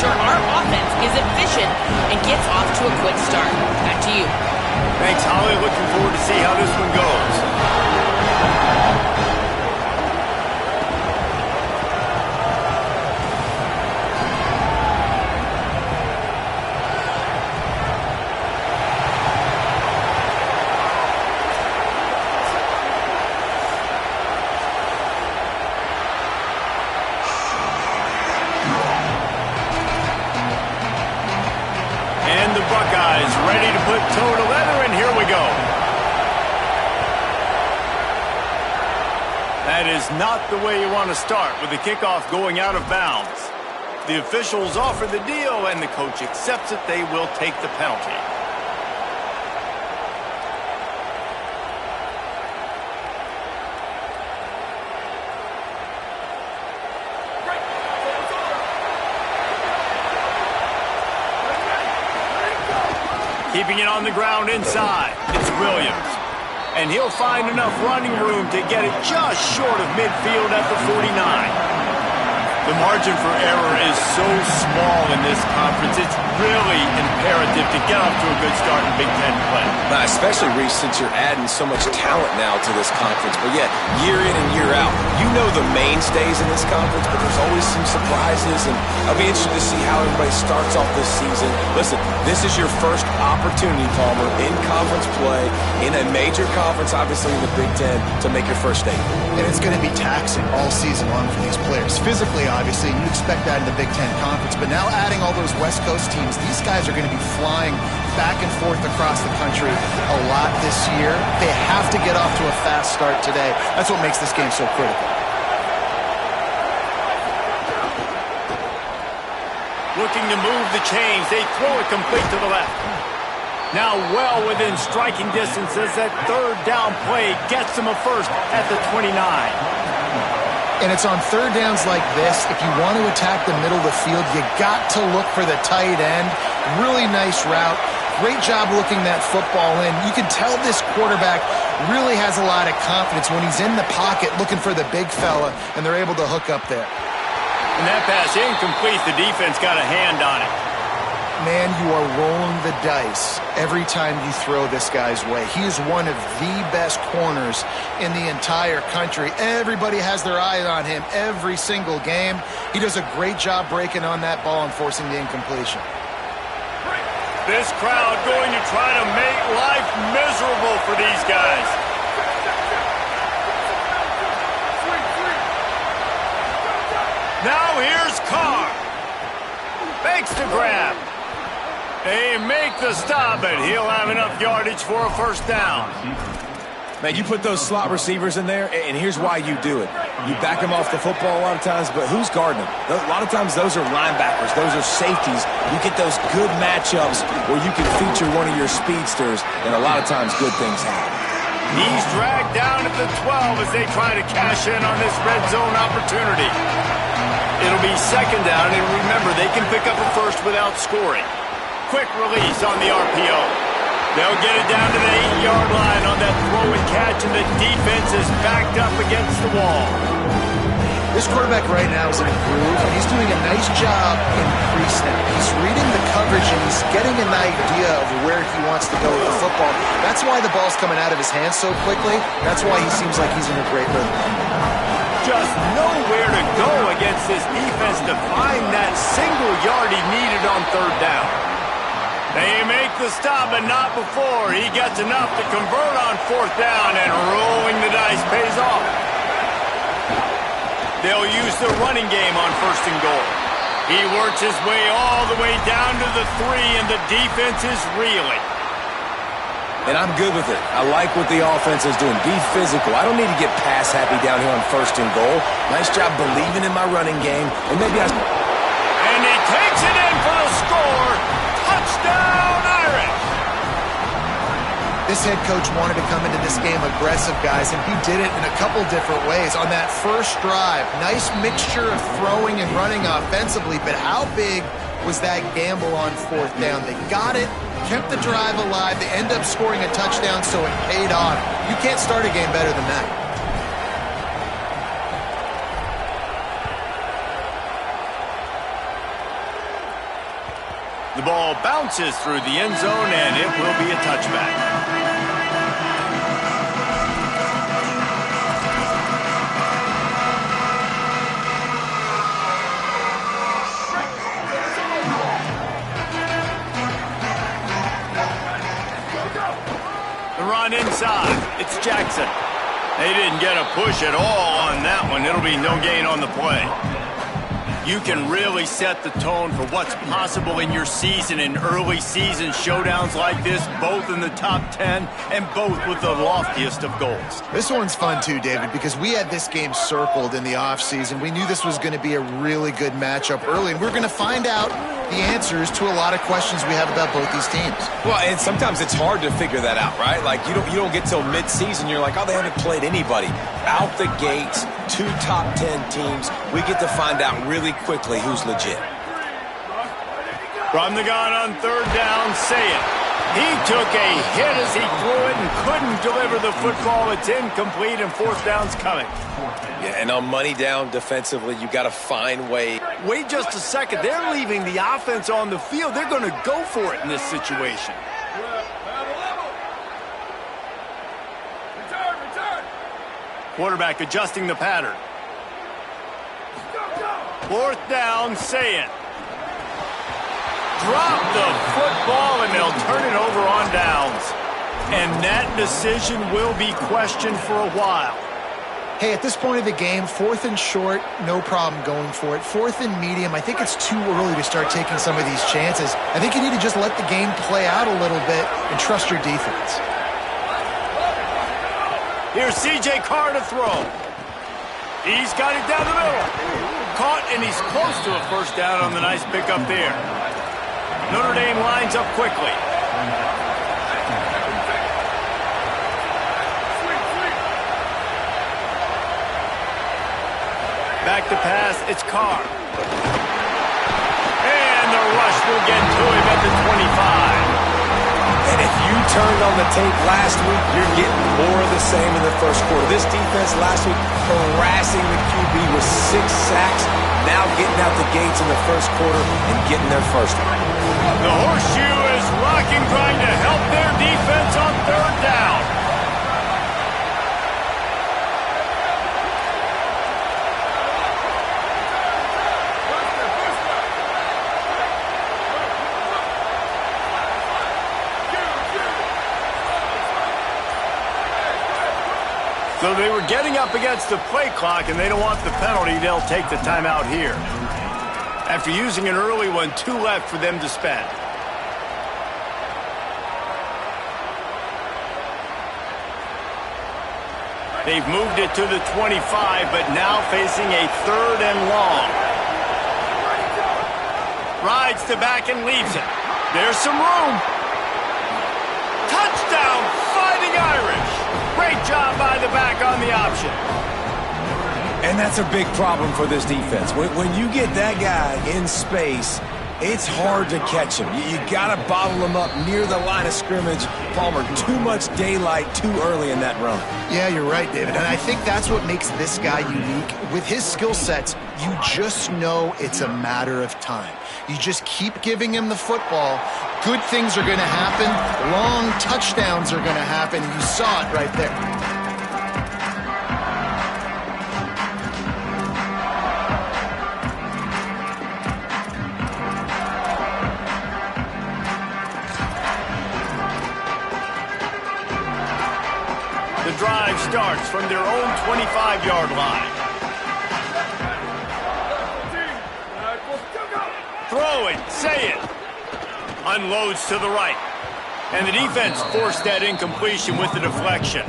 sure our offense is efficient and gets off to a quick start. Back to you. Thanks, Holly. Looking forward to see how this one goes. Buckeyes ready to put toe to leather, and here we go. That is not the way you want to start with the kickoff going out of bounds. The officials offer the deal, and the coach accepts it. They will take the penalty. Keeping it on the ground inside, it's Williams. And he'll find enough running room to get it just short of midfield at the 49. The margin for error is so small in this conference, it's really imperative to get off to a good start in Big Ten play. Especially, Reese, since you're adding so much talent now to this conference. But yet, year in and year out, you know the mainstays in this conference, but there's always some surprises, and I'll be interested to see how everybody starts off this season. Listen, this is your first opportunity, Palmer, in conference play, in a major conference, obviously in the Big Ten, to make your first statement. And it's going to be taxing all season long for these players. Physically, obviously, you expect that in the Big Ten Conference, but now adding all those West Coast teams, these guys are going to be flying back and forth across the country a lot this year. They have to get off to a fast start today. That's what makes this game so critical. Looking to move the chains, they throw it complete to the left. Now well within striking distance as that third down play gets them a first at the 29. And it's on third downs like this, if you want to attack the middle of the field, you got to look for the tight end. Really nice route. Great job looking that football in. You can tell this quarterback really has a lot of confidence when he's in the pocket looking for the big fella, and they're able to hook up there. And that pass incomplete. The defense got a hand on it. Man, you are rolling the dice every time you throw this guy's way. He is one of the best corners in the entire country. Everybody has their eye on him every single game. He does a great job breaking on that ball and forcing the incompletion. This crowd going to try to make life miserable for these guys. Now here's Carr. Fakes the grab. They make the stop, but he'll have enough yardage for a first down. Man, you put those slot receivers in there, and here's why you do it. You back them off the football a lot of times, but who's guarding them? A lot of times those are linebackers. Those are safeties. You get those good matchups where you can feature one of your speedsters, and a lot of times good things happen. He's dragged down at the 12 as they try to cash in on this red zone opportunity. It'll be second down, and remember, they can pick up a first without scoring. Quick release on the RPO. They'll get it down to the 8-yard line on that throw and catch, and the defense is backed up against the wall. This quarterback right now is in a groove, and he's doing a nice job in pre-snap. He's reading the coverage, and he's getting an idea of where he wants to go with the football. That's why the ball's coming out of his hands so quickly. That's why he seems like he's in a great rhythm. Just nowhere to go against this defense to find that single yard he needed on third down. They make the stop, but not before. He gets enough to convert on fourth down, and rolling the dice pays off. They'll use the running game on first and goal. He works his way all the way down to the 3, and the defense is reeling. And I'm good with it. I like what the offense is doing. Be physical. I don't need to get pass happy down here on first and goal. Nice job believing in my running game. And maybe I... And he takes it in for the score. Touchdown, Irish! This head coach wanted to come into this game aggressive, guys, and he did it in a couple different ways. On that first drive, nice mixture of throwing and running offensively, but how big was that gamble on fourth down? They got it, kept the drive alive, they end up scoring a touchdown, so it paid off. You can't start a game better than that. The ball bounces through the end zone, and it will be a touchback. Run inside. It's Jackson. They didn't get a push at all on that one. It'll be no gain on the play. You can really set the tone for what's possible in your season in early season showdowns like this, both in the top 10 and both with the loftiest of goals. This one's fun too, David, because we had this game circled in the offseason. We knew this was going to be a really good matchup early, and we're going to find out the answers to a lot of questions we have about both these teams. Well, and sometimes it's hard to figure that out, right? Like, you don't get till mid-season, you're like, oh, they haven't played anybody. Out the gates, 2 top 10 teams, we get to find out really quickly who's legit. From the gun on third down, say it. He took a hit as he threw it and couldn't deliver the football. It's incomplete, and fourth down's coming. Yeah, and on money down defensively, you got to find ways. Wait just a second. They're leaving the offense on the field. They're going to go for it in this situation. Quarterback adjusting the pattern. Fourth down, say it. Drop the football, and they'll turn it over on downs. And that decision will be questioned for a while. Hey, at this point of the game, 4th and short, no problem going for it. 4th and medium, I think it's too early to start taking some of these chances. I think you need to just let the game play out a little bit and trust your defense. Here's C.J. Carr to throw. He's got it down the middle. Caught, and he's close to a first down on the nice pickup there. Notre Dame lines up quickly. Back to pass, it's Carr. And the rush will get to him at the 25. And if you turned on the tape last week, you're getting more of the same in the first quarter. This defense last week harassing the QB with 6 sacks, now getting out the gates in the first quarter and getting their first one. The horseshoe is rocking, trying to help their defense on third down. So they were getting up against the play clock, and they don't want the penalty. They'll take the timeout here. After using an early one, 2 left for them to spend. They've moved it to the 25, but now facing a 3rd and long. Rides to back and leaves it. There's some room. Touchdown, Fighting Irish. Great job by the back on the option. And that's a big problem for this defense. When you get that guy in space, it's hard to catch him. You got to bottle him up near the line of scrimmage. Palmer, too much daylight too early in that run. Yeah, you're right, David. And I think that's what makes this guy unique. With his skill sets, you just know it's a matter of time. You just keep giving him the football. Good things are going to happen. Long touchdowns are going to happen. You saw it right there. The drive starts from their own 25-yard line. Throw it, say it. Unloads to the right. And the defense forced that incompletion with the deflection.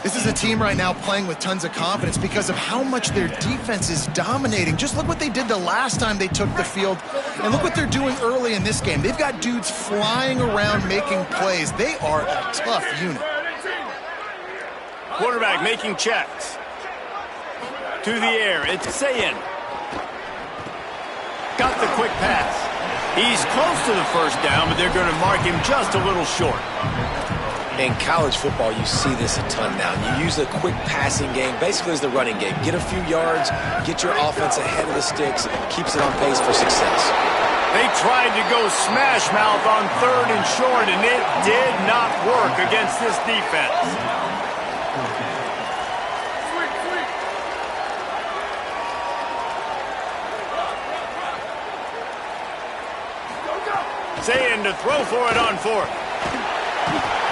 This is a team right now playing with tons of confidence because of how much their defense is dominating. Just look what they did the last time they took the field, and look what they're doing early in this game. They've got dudes flying around making plays. They are a tough unit. Quarterback making checks. To the air, it's Sayin. Got the quick pass. He's close to the first down, but they're going to mark him just a little short. In college football, you see this a ton now. You use a quick passing game, basically as the running game. Get a few yards, get your offense ahead of the sticks, keeps it on pace for success. They tried to go smash mouth on 3rd and short, and it did not work against this defense. Saying to throw for it on 4th.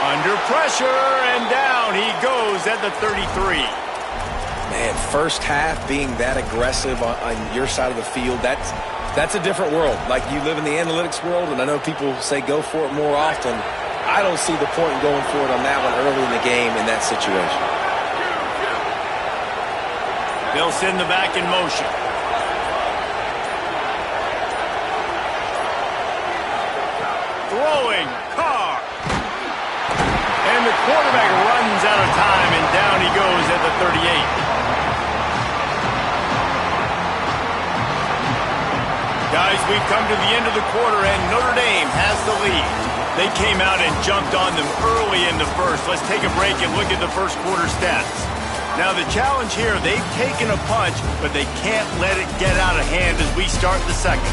Under pressure, and down he goes at the 33. Man, first half being that aggressive on your side of the field, that's a different world. Like, you live in the analytics world, and I know people say go for it more often. I don't see the point in going for it on that one early in the game in that situation. They'll send the back in motion. Throwing, Carr. And the quarterback runs out of time, and down he goes at the 38. Guys, we've come to the end of the quarter, and Notre Dame has the lead. They came out and jumped on them early in the first. Let's take a break and look at the first quarter stats. Now, the challenge here, they've taken a punch, but they can't let it get out of hand as we start the second.